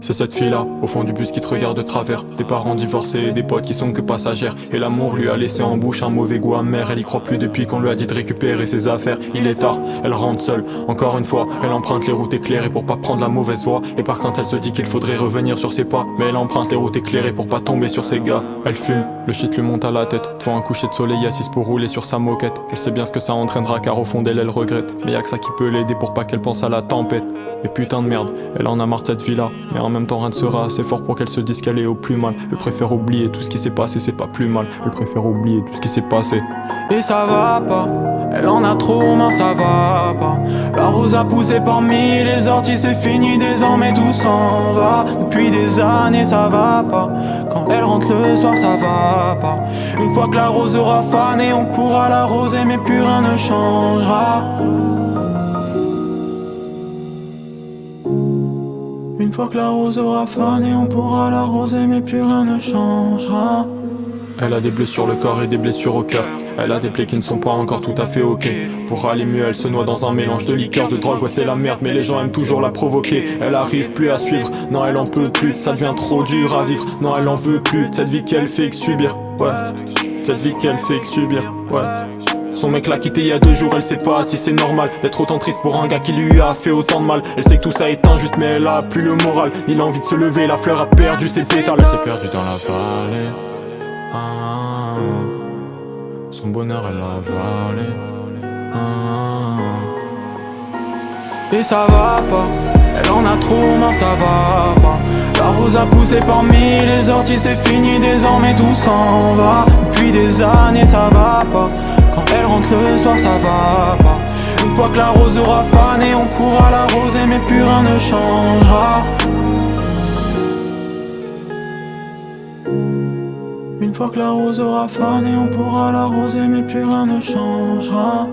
C'est cette fille-là, au fond du bus qui te regarde de travers. Des parents divorcés et des potes qui sont que passagères. Et l'amour lui a laissé en bouche un mauvais goût amer. Elle y croit plus depuis qu'on lui a dit de récupérer ses affaires. Il est tard, elle rentre seule, encore une fois. Elle emprunte les routes éclairées pour pas prendre la mauvaise voie. Et par contre elle se dit qu'il faudrait revenir sur ses pas. Mais elle emprunte les routes éclairées pour pas tomber sur ses gars. Elle fume, le shit lui monte à la tête. Devant un coucher de soleil assise pour rouler sur sa moquette. Elle sait bien ce que ça entraînera car au fond d'elle elle regrette. Mais y'a que ça qui peut l'aider pour pas qu'elle pense à la tempête. Et putain de merde, elle en a marre de cette vie-là. Mais en même temps rien ne sera assez fort pour qu'elle se dise qu'elle est au plus mal. Elle préfère oublier tout ce qui s'est passé, c'est pas plus mal. Elle préfère oublier tout ce qui s'est passé. Et ça va pas, elle en a trop marre, ça va pas. La rose a poussé parmi les orties, c'est fini désormais, tout s'en va. Depuis des années ça va pas, quand elle rentre le soir ça va pas. Une fois que la rose aura fané, on pourra l'arroser mais plus rien ne changera. Une fois que la rose aura fané, on pourra l'arroser mais plus rien ne changera. Elle a des bleus sur le corps et des blessures au cœur. Elle a des plaies qui ne sont pas encore tout à fait ok. Pour aller mieux, elle se noie dans un mélange de liqueur, de drogue, ouais c'est la merde, mais les gens aiment toujours la provoquer. Elle arrive plus à suivre, non elle en peut plus, ça devient trop dur à vivre, non elle en veut plus. Cette vie qu'elle fait que subir, ouais. Cette vie qu'elle fait que subir, ouais. Son mec l'a quitté il y a 2 jours, elle sait pas si c'est normal d'être autant triste pour un gars qui lui a fait autant de mal. Elle sait que tout ça est injuste mais elle a plus le moral, ni l'envie de se lever, la fleur a perdu ses pétales. Elle s'est perdue dans la vallée, son bonheur elle l'a avalé, Et ça va pas, elle en a trop marre, ça va pas. La rose a poussé parmi les orties, c'est fini désormais, tout s'en va. Depuis des années ça va pas, quand elle rentre le soir ça va pas. Une fois que la rose aura fané, on pourra l'arroser mais plus rien ne changera. Une fois que la rose aura fané, on pourra l'arroser mais plus rien ne changera.